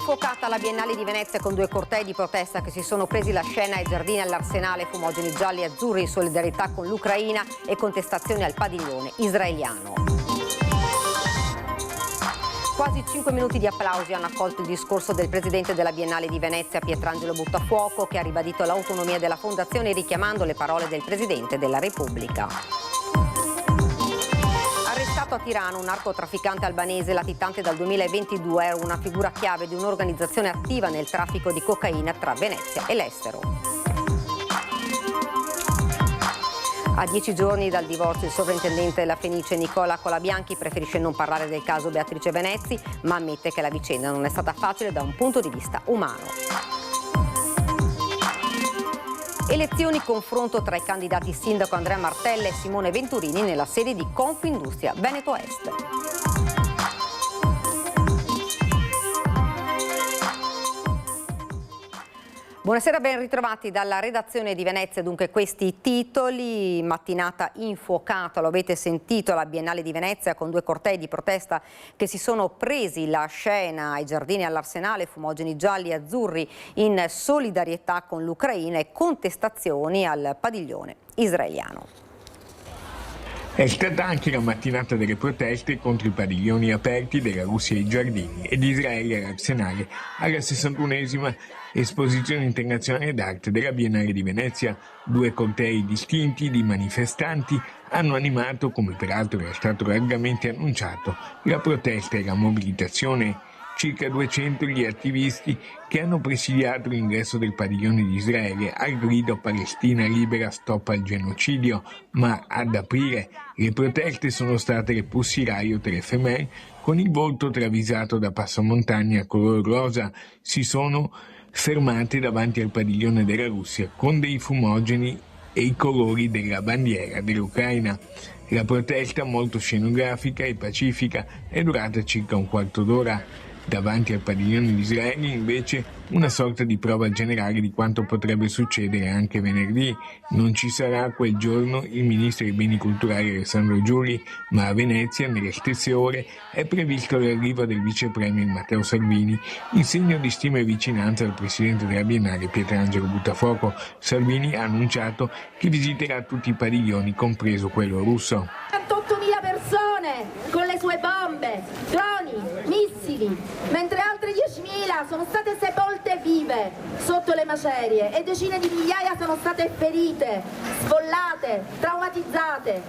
Infuocata la Biennale di Venezia con 2 cortei di protesta che si sono presi la scena ai giardini all'Arsenale, fumogeni gialli e azzurri in solidarietà con l'Ucraina e contestazioni al padiglione israeliano. Quasi 5 minuti di applausi hanno accolto il discorso del presidente della Biennale di Venezia, Pietrangelo Buttafuoco, che ha ribadito l'autonomia della fondazione richiamando le parole del presidente della Repubblica. Arrestato a Tirano un narcotrafficante albanese latitante dal 2022, era una figura chiave di un'organizzazione attiva nel traffico di cocaina tra Venezia e l'estero. A 10 giorni dal divorzio, il sovrintendente della Fenice Nicola Colabianchi preferisce non parlare del caso Beatrice Venezzi, ma ammette che la vicenda non è stata facile da un punto di vista umano. Elezioni, confronto tra i candidati sindaco Andrea Martella e Simone Venturini nella sede di Confindustria Veneto Est. Buonasera, ben ritrovati dalla redazione di Venezia. Dunque questi titoli: mattinata infuocata, lo avete sentito, la Biennale di Venezia con 2 cortei di protesta che si sono presi la scena ai giardini all'Arsenale, fumogeni gialli e azzurri in solidarietà con l'Ucraina e contestazioni al padiglione israeliano. È stata anche la mattinata delle proteste contro i padiglioni aperti della Russia ai giardini e di Israele all'Arsenale alla 61esima esposizione internazionale d'arte della Biennale di Venezia. 2 cortei distinti di manifestanti hanno animato, come peraltro era stato largamente annunciato, la protesta e la mobilitazione. Circa 200 gli attivisti che hanno presidiato l'ingresso del padiglione di Israele al grido "Palestina libera, stop al genocidio", ma ad aprire le proteste sono state le Pussy Riot FMI con il volto travisato da passamontagna color rosa. Si sono fermate davanti al padiglione della Russia con dei fumogeni e i colori della bandiera dell'Ucraina. La protesta, molto scenografica e pacifica, è durata circa un quarto d'ora. Davanti al padiglione di Israele, invece, una sorta di prova generale di quanto potrebbe succedere anche venerdì. Non ci sarà quel giorno il ministro dei beni culturali Alessandro Giuli, ma a Venezia, nelle stesse ore, è previsto l'arrivo del vice premier Matteo Salvini, in segno di stima e vicinanza al presidente della Biennale Pietrangelo Buttafuoco. Salvini ha annunciato che visiterà tutti i padiglioni, compreso quello russo. 38.000 persone con le sue bombe, droni, missili, mentre altre 10.000 sono state sepolte vive sotto le macerie e decine di migliaia sono state ferite, sfollate, traumatizzate.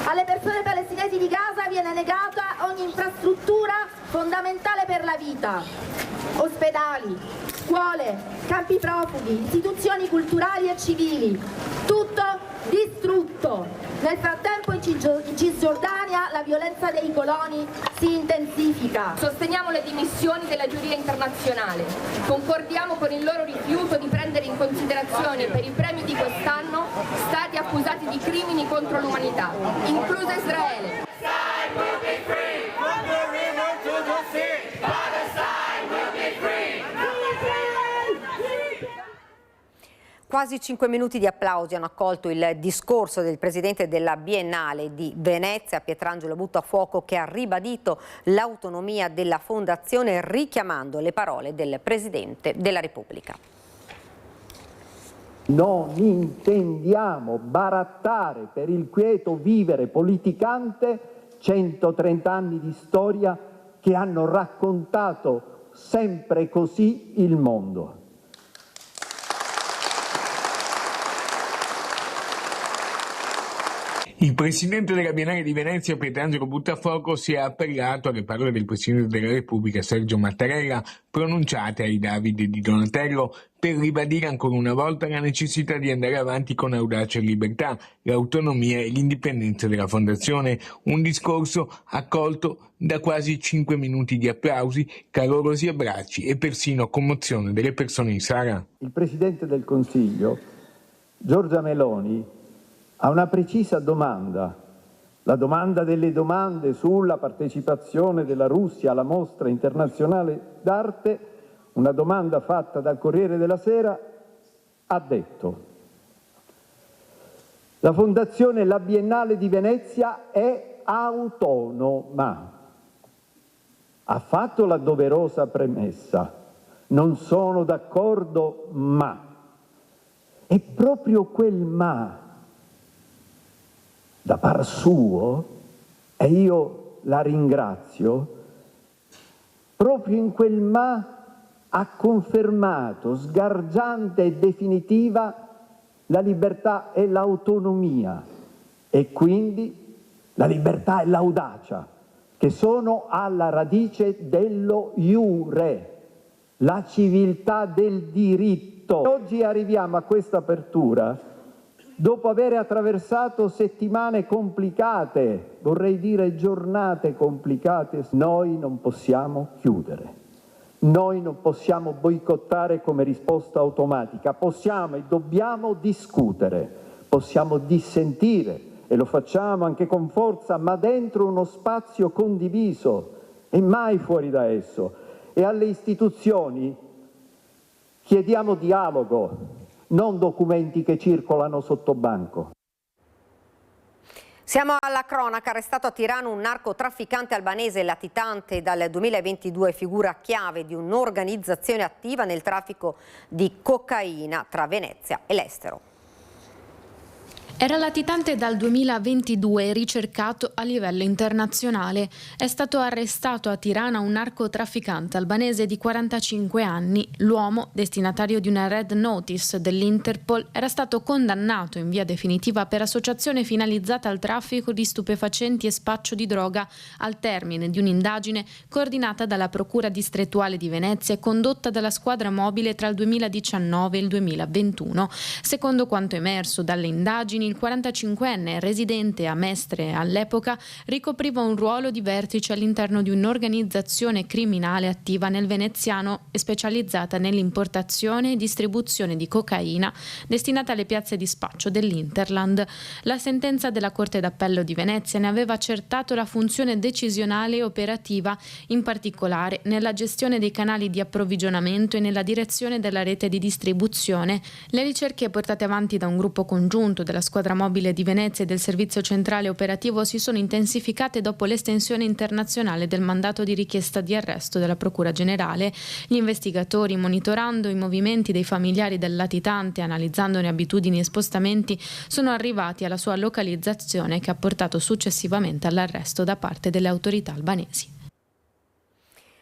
Alle persone palestinesi di Gaza viene negata ogni infrastruttura fondamentale per la vita: ospedali, scuole, campi profughi, istituzioni culturali e civili, tutto distrutto. Nel frattempo in Cisgiordania la violenza dei coloni si intensifica. Sosteniamo le dimissioni della giuria internazionale. Concordiamo con il loro rifiuto di prendere in considerazione per i premi di quest'anno stati accusati di crimini contro l'umanità, incluso Israele. Quasi 5 minuti di applausi hanno accolto il discorso del presidente della Biennale di Venezia, Pietrangelo Buttafuoco, che ha ribadito l'autonomia della fondazione richiamando le parole del presidente della Repubblica. Non intendiamo barattare per il quieto vivere politicante 130 anni di storia che hanno raccontato sempre così il mondo. Il presidente della Biennale di Venezia, Pietrangelo Buttafuoco, si è appellato alle parole del presidente della Repubblica, Sergio Mattarella, pronunciate ai Davide di Donatello, per ribadire ancora una volta la necessità di andare avanti con audacia e libertà, l'autonomia e l'indipendenza della fondazione. Un discorso accolto da quasi 5 minuti di applausi, calorosi abbracci e persino commozione delle persone in sala. Il presidente del Consiglio, Giorgia Meloni, ha una precisa domanda, la domanda delle domande sulla partecipazione della Russia alla mostra internazionale d'arte, una domanda fatta dal Corriere della Sera, ha detto: la Fondazione La Biennale di Venezia è autonoma. Ha fatto la doverosa premessa: non sono d'accordo, ma. E proprio quel ma, da par suo, e io la ringrazio, proprio in quel ma ha confermato sgargiante e definitiva la libertà e l'autonomia e quindi la libertà e l'audacia che sono alla radice dello iure, la civiltà del diritto. Oggi arriviamo a questa apertura dopo aver attraversato settimane complicate, vorrei dire giornate complicate. Noi non possiamo chiudere, noi non possiamo boicottare come risposta automatica, possiamo e dobbiamo discutere, possiamo dissentire e lo facciamo anche con forza, ma dentro uno spazio condiviso e mai fuori da esso. E alle istituzioni chiediamo dialogo, non documenti che circolano sotto banco. Siamo alla cronaca. Arrestato a Tirana un narcotrafficante albanese latitante dal 2022, figura chiave di un'organizzazione attiva nel traffico di cocaina tra Venezia e l'estero. Era latitante dal 2022 e ricercato a livello internazionale. È stato arrestato a Tirana un narcotrafficante albanese di 45 anni. L'uomo, destinatario di una red notice dell'Interpol, era stato condannato in via definitiva per associazione finalizzata al traffico di stupefacenti e spaccio di droga al termine di un'indagine coordinata dalla Procura distrettuale di Venezia e condotta dalla squadra mobile tra il 2019 e il 2021. Secondo quanto emerso dalle indagini, il 45enne, residente a Mestre all'epoca, ricopriva un ruolo di vertice all'interno di un'organizzazione criminale attiva nel veneziano e specializzata nell'importazione e distribuzione di cocaina destinata alle piazze di spaccio dell'Interland. La sentenza della Corte d'Appello di Venezia ne aveva accertato la funzione decisionale e operativa, in particolare nella gestione dei canali di approvvigionamento e nella direzione della rete di distribuzione. Le ricerche portate avanti da un gruppo congiunto della squadra mobile di Venezia e del servizio centrale operativo si sono intensificate dopo l'estensione internazionale del mandato di richiesta di arresto della Procura Generale. Gli investigatori, monitorando i movimenti dei familiari del latitante, analizzandone abitudini e spostamenti, sono arrivati alla sua localizzazione, che ha portato successivamente all'arresto da parte delle autorità albanesi.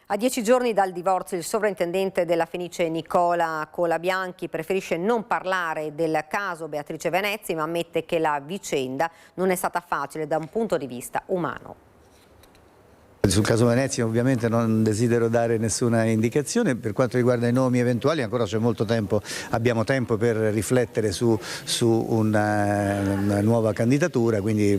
A 10 giorni dal divorzio, il sovrintendente della Fenice Nicola Colabianchi preferisce non parlare del caso Beatrice Venezzi, ma ammette che la vicenda non è stata facile da un punto di vista umano. Sul caso Venezia ovviamente non desidero dare nessuna indicazione. Per quanto riguarda i nomi eventuali ancora c'è molto tempo, abbiamo tempo per riflettere su una nuova candidatura, quindi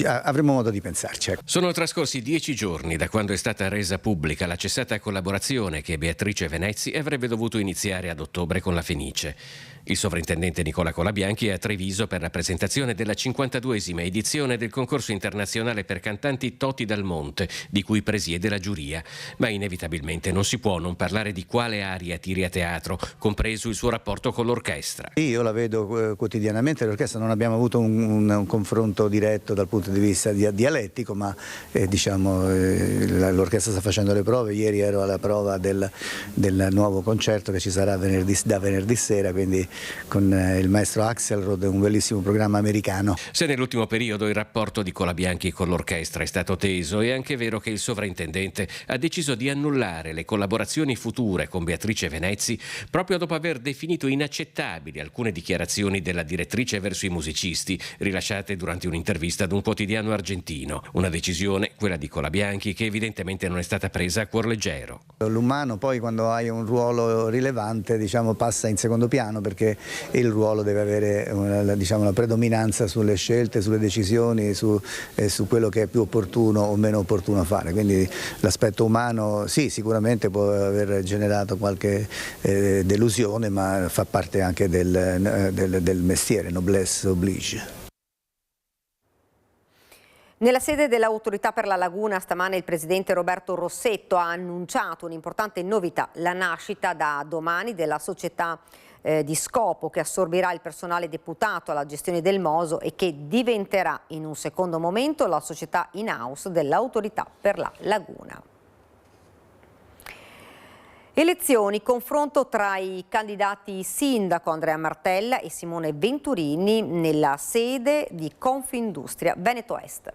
avremo modo di pensarci. Sono trascorsi 10 giorni da quando è stata resa pubblica la cessata collaborazione che Beatrice Venezzi avrebbe dovuto iniziare ad ottobre con la Fenice. Il sovrintendente Nicola Colabianchi è a Treviso per la presentazione della 52esima edizione del concorso internazionale per cantanti Toti dal Monte, di cui presiede la giuria. Ma inevitabilmente non si può non parlare di quale aria tiri a teatro, compreso il suo rapporto con l'orchestra. Io la vedo quotidianamente, l'orchestra non abbiamo avuto un confronto diretto dal punto di vista dialettico, ma l'orchestra sta facendo le prove. Ieri ero alla prova del nuovo concerto che ci sarà da venerdì sera, quindi con il maestro Axelrod, un bellissimo programma americano. Se nell'ultimo periodo il rapporto di Colabianchi con l'orchestra è stato teso, è anche vero che il sovrintendente ha deciso di annullare le collaborazioni future con Beatrice Venezzi proprio dopo aver definito inaccettabili alcune dichiarazioni della direttrice verso i musicisti rilasciate durante un'intervista ad un quotidiano argentino. Una decisione, quella di Colabianchi, che evidentemente non è stata presa a cuor leggero. L'umano poi, quando hai un ruolo rilevante, passa in secondo piano, perché il ruolo deve avere una predominanza sulle scelte, sulle decisioni, su quello che è più opportuno o meno opportuno fare. Quindi l'aspetto umano sì, sicuramente può aver generato qualche delusione, ma fa parte anche del mestiere, noblesse oblige. Nella sede dell'Autorità per la Laguna stamane il presidente Roberto Rossetto ha annunciato un'importante novità, la nascita da domani della società di scopo che assorbirà il personale deputato alla gestione del Moso e che diventerà in un secondo momento la società in-house dell'Autorità per la Laguna. Elezioni, confronto tra i candidati sindaco Andrea Martella e Simone Venturini nella sede di Confindustria Veneto Est.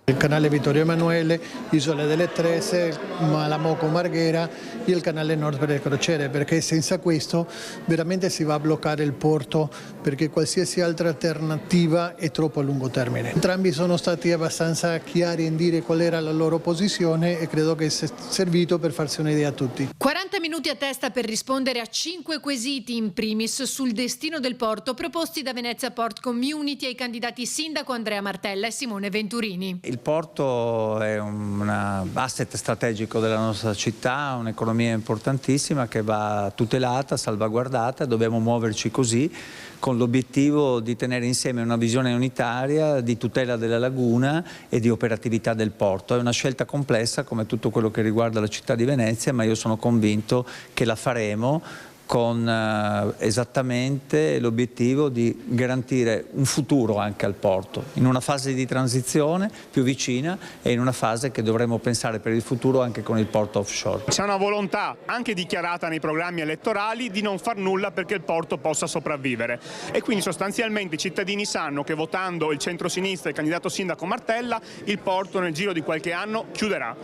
Il canale Vittorio Emanuele, Isola delle Trese, Malamoco Marghera e il canale Nord per le crociere, perché senza questo veramente si va a bloccare il porto, perché qualsiasi altra alternativa è troppo a lungo termine. Entrambi sono stati abbastanza chiari in dire qual era la loro posizione e credo che sia servito per farsi un'idea a tutti. 40 minuti a testa per rispondere a 5 quesiti, in primis sul destino del porto, proposti da Venezia Port Community ai candidati sindaco Andrea Martella e Simone Venturini. Il porto è un asset strategico della nostra città, un'economia importantissima che va tutelata, salvaguardata, dobbiamo muoverci così, con l'obiettivo di tenere insieme una visione unitaria di tutela della laguna e di operatività del porto. È una scelta complessa come tutto quello che riguarda la città di Venezia, ma io sono convinto che la faremo con esattamente l'obiettivo di garantire un futuro anche al porto, in una fase di transizione più vicina e in una fase che dovremo pensare per il futuro anche con il porto offshore. C'è una volontà anche dichiarata nei programmi elettorali di non far nulla perché il porto possa sopravvivere e quindi sostanzialmente i cittadini sanno che votando il centro-sinistra e il candidato sindaco Martella il porto nel giro di qualche anno chiuderà.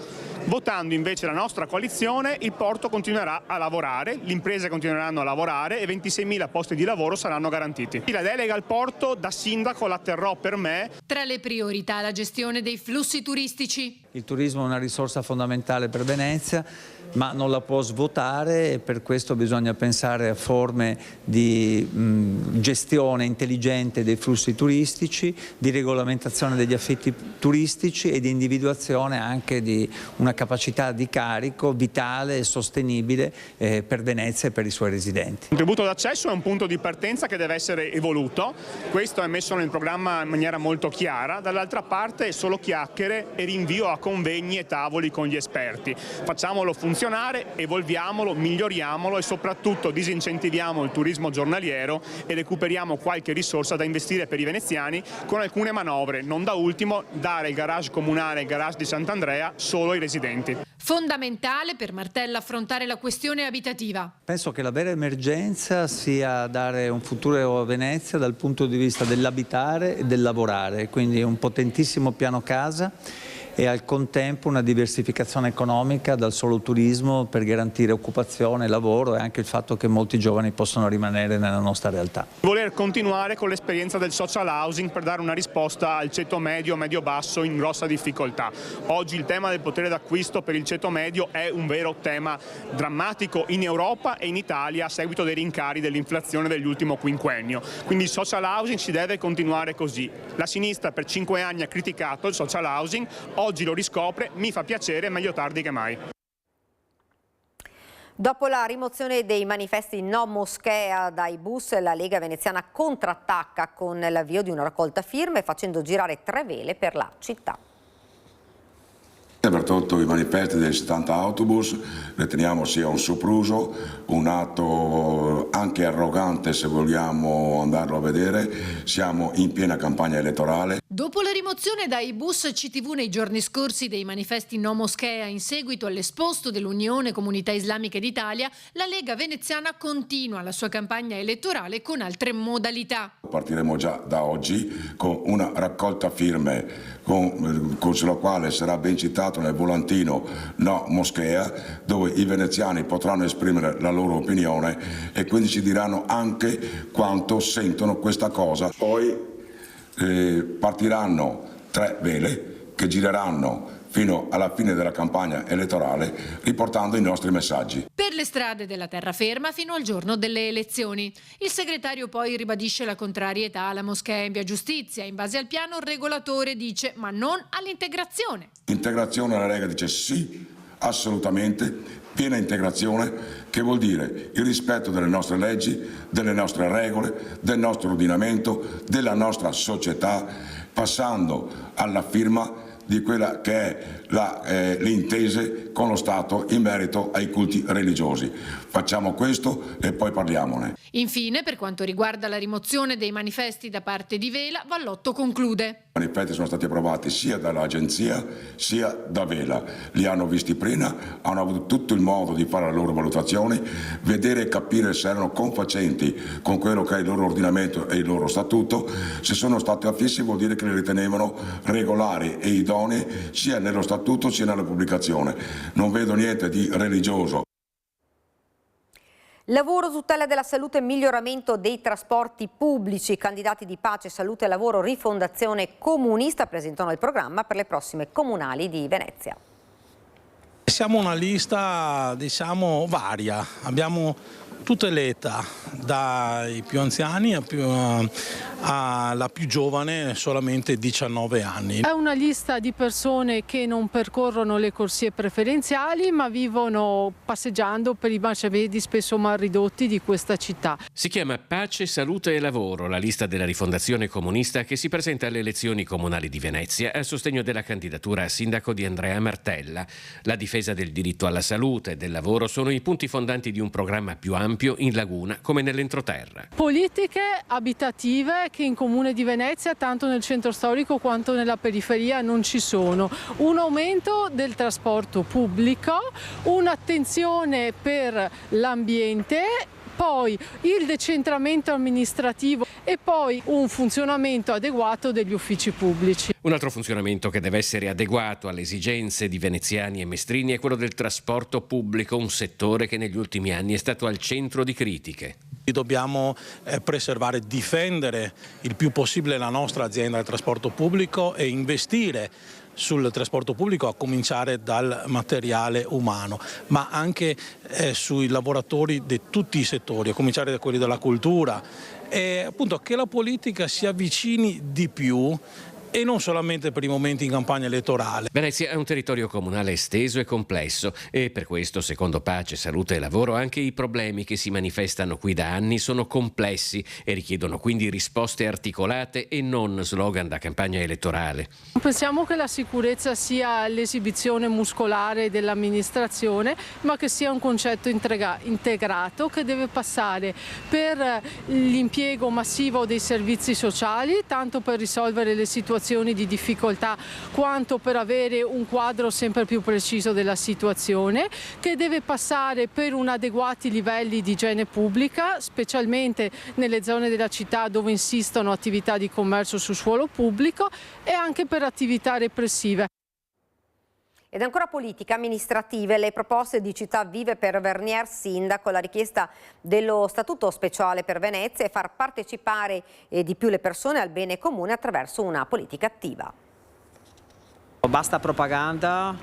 Votando invece la nostra coalizione il porto continuerà a lavorare, le imprese continueranno a lavorare e 26.000 posti di lavoro saranno garantiti. La delega al porto da sindaco la terrò per me. Tra le priorità la gestione dei flussi turistici. Il turismo è una risorsa fondamentale per Venezia, ma non la può svuotare e per questo bisogna pensare a forme di gestione intelligente dei flussi turistici, di regolamentazione degli affitti turistici e di individuazione anche di una capacità di carico vitale e sostenibile per Venezia e per i suoi residenti. Il contributo d'accesso è un punto di partenza che deve essere evoluto, questo è messo nel programma in maniera molto chiara, dall'altra parte è solo chiacchiere e rinvio a convegni e tavoli con gli esperti. Facciamolo funzionare, evolviamolo, miglioriamolo e soprattutto disincentiviamo il turismo giornaliero e recuperiamo qualche risorsa da investire per i veneziani con alcune manovre, non da ultimo dare il garage comunale e il garage di Sant'Andrea solo ai residenti. Fondamentale per Martella affrontare la questione abitativa. Penso che la vera emergenza sia dare un futuro a Venezia dal punto di vista dell'abitare e del lavorare, quindi un potentissimo piano casa e al contempo una diversificazione economica dal solo turismo per garantire occupazione, lavoro e anche il fatto che molti giovani possano rimanere nella nostra realtà. Voler continuare con l'esperienza del social housing per dare una risposta al ceto medio-basso in grossa difficoltà. Oggi il tema del potere d'acquisto per il ceto medio è un vero tema drammatico in Europa e in Italia a seguito dei rincari dell'inflazione dell'ultimo quinquennio. Quindi il social housing si deve continuare così. La sinistra per 5 anni ha criticato il social housing, oggi lo riscopre, mi fa piacere, meglio tardi che mai. Dopo la rimozione dei manifesti no moschea dai bus, la Lega veneziana contrattacca con l'avvio di una raccolta firme facendo girare 3 vele per la città. Aver tolto i manifesti dei 70 autobus riteniamo sia un sopruso, un atto anche arrogante se vogliamo andarlo a vedere. Siamo in piena campagna elettorale. Dopo la rimozione dai bus CTV nei giorni scorsi dei manifesti no moschea in seguito all'esposto dell'Unione Comunità Islamiche d'Italia, la Lega veneziana continua la sua campagna elettorale con altre modalità. Partiremo già da oggi con una raccolta firme sulla quale sarà ben citato nel volantino no moschea, dove i veneziani potranno esprimere la loro opinione e quindi ci diranno anche quanto sentono questa cosa. Poi partiranno 3 vele che gireranno fino alla fine della campagna elettorale riportando i nostri messaggi. Per le strade della terraferma fino al giorno delle elezioni. Il segretario poi ribadisce la contrarietà alla moschea in via Giustizia. In base al piano il regolatore dice ma non all'integrazione. Integrazione, la Lega dice sì, assolutamente, piena integrazione, che vuol dire il rispetto delle nostre leggi, delle nostre regole, del nostro ordinamento, della nostra società, passando alla firma di quella che è le intese con lo Stato in merito ai culti religiosi. Facciamo questo e poi parliamone. Infine, per quanto riguarda la rimozione dei manifesti da parte di Vela, Vallotto conclude. I manifesti sono stati approvati sia dall'agenzia sia da Vela, li hanno visti prima, hanno avuto tutto il modo di fare le loro valutazioni, vedere e capire se erano confacenti con quello che è il loro ordinamento e il loro statuto. Se sono stati affissi vuol dire che li ritenevano regolari e idonei sia nello statuto sia nella pubblicazione. Non vedo niente di religioso. Lavoro, tutela della salute e miglioramento dei trasporti pubblici. Candidati di Pace, Salute e Lavoro, Rifondazione Comunista presentano il programma per le prossime comunali di Venezia. Siamo una lista, diciamo, varia. Abbiamo tutte le età, dai più anziani alla più giovane, solamente 19 anni. È una lista di persone che non percorrono le corsie preferenziali ma vivono passeggiando per i marciapiedi spesso mal ridotti di questa città. Si chiama Pace, Salute e Lavoro, la lista della Rifondazione Comunista che si presenta alle elezioni comunali di Venezia a sostegno della candidatura a sindaco di Andrea Martella. La difesa del diritto alla salute e del lavoro sono i punti fondanti di un programma più ampio in Laguna come nell'entroterra. Politiche abitative che in Comune di Venezia, tanto nel centro storico quanto nella periferia, non ci sono. Un aumento del trasporto pubblico, un'attenzione per l'ambiente, poi il decentramento amministrativo e poi un funzionamento adeguato degli uffici pubblici. Un altro funzionamento che deve essere adeguato alle esigenze di veneziani e mestrini è quello del trasporto pubblico, un settore che negli ultimi anni è stato al centro di critiche. Dobbiamo preservare, difendere il più possibile la nostra azienda del trasporto pubblico e investire sul trasporto pubblico, a cominciare dal materiale umano, ma anche sui lavoratori di tutti i settori, a cominciare da quelli della cultura, e appunto che la politica si avvicini di più e non solamente per i momenti in campagna elettorale. Venezia è un territorio comunale esteso e complesso e per questo, secondo Pace, Salute e Lavoro, anche i problemi che si manifestano qui da anni sono complessi e richiedono quindi risposte articolate e non slogan da campagna elettorale. Pensiamo che la sicurezza sia l'esibizione muscolare dell'amministrazione, ma che sia un concetto integrato che deve passare per l'impiego massivo dei servizi sociali, tanto per risolvere le situazioni di difficoltà quanto per avere un quadro sempre più preciso della situazione, che deve passare per un adeguati livelli di igiene pubblica, specialmente nelle zone della città dove insistono attività di commercio su suolo pubblico, e anche per attività repressive. Ed ancora politica, amministrative, le proposte di Città Vive per Vernier Sindaco, la richiesta dello statuto speciale per Venezia e far partecipare di più le persone al bene comune attraverso una politica attiva. Basta propaganda,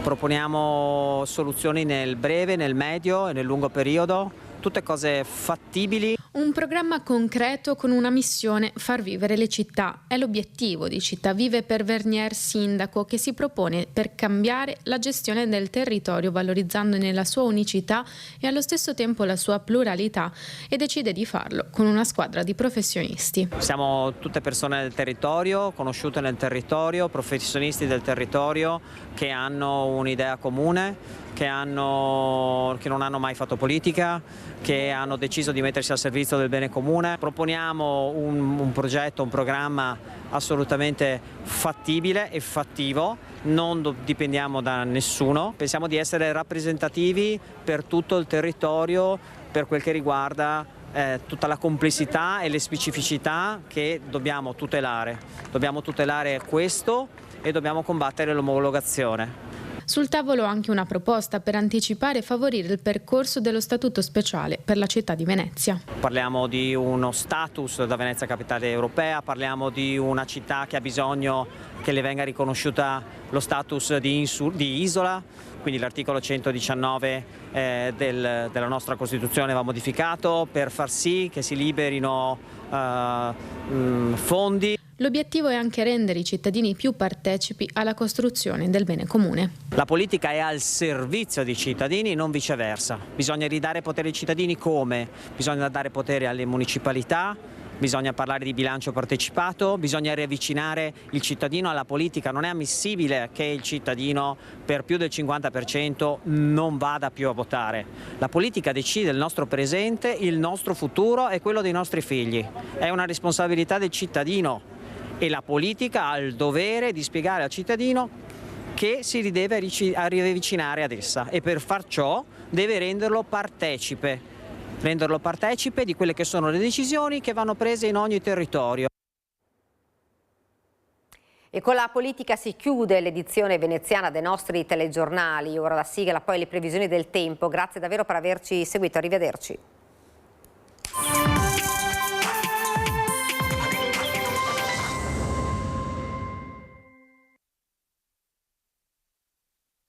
proponiamo soluzioni nel breve, nel medio e nel lungo periodo, tutte cose fattibili. Un programma concreto con una missione: far vivere le città. È l'obiettivo di Città Vive per Vernier Sindaco, che si propone per cambiare la gestione del territorio, valorizzandone la sua unicità e allo stesso tempo la sua pluralità, e decide di farlo con una squadra di professionisti. Siamo tutte persone del territorio, conosciute nel territorio, professionisti del territorio che hanno un'idea comune, che non hanno mai fatto politica, che hanno deciso di mettersi al servizio del bene comune. Proponiamo un progetto, un programma assolutamente fattibile e fattivo, non dipendiamo da nessuno, pensiamo di essere rappresentativi per tutto il territorio per quel che riguarda tutta la complessità e le specificità che dobbiamo tutelare. Dobbiamo tutelare questo e dobbiamo combattere l'omologazione. Sul tavolo anche una proposta per anticipare e favorire il percorso dello statuto speciale per la città di Venezia. Parliamo di uno status da Venezia capitale europea, parliamo di una città che ha bisogno che le venga riconosciuta lo status di isola, quindi l'articolo 119 della nostra Costituzione va modificato per far sì che si liberino fondi. L'obiettivo è anche rendere i cittadini più partecipi alla costruzione del bene comune. La politica è al servizio dei cittadini, non viceversa. Bisogna ridare potere ai cittadini come? Bisogna dare potere alle municipalità, bisogna parlare di bilancio partecipato, bisogna riavvicinare il cittadino alla politica. Non è ammissibile che il cittadino per più del 50% non vada più a votare. La politica decide il nostro presente, il nostro futuro e quello dei nostri figli. È una responsabilità del cittadino e la politica ha il dovere di spiegare al cittadino che si deve riavvicinare ad essa e per far ciò deve renderlo partecipe di quelle che sono le decisioni che vanno prese in ogni territorio. E con la politica si chiude l'edizione veneziana dei nostri telegiornali. Ora la sigla, poi le previsioni del tempo. Grazie davvero per averci seguito, arrivederci.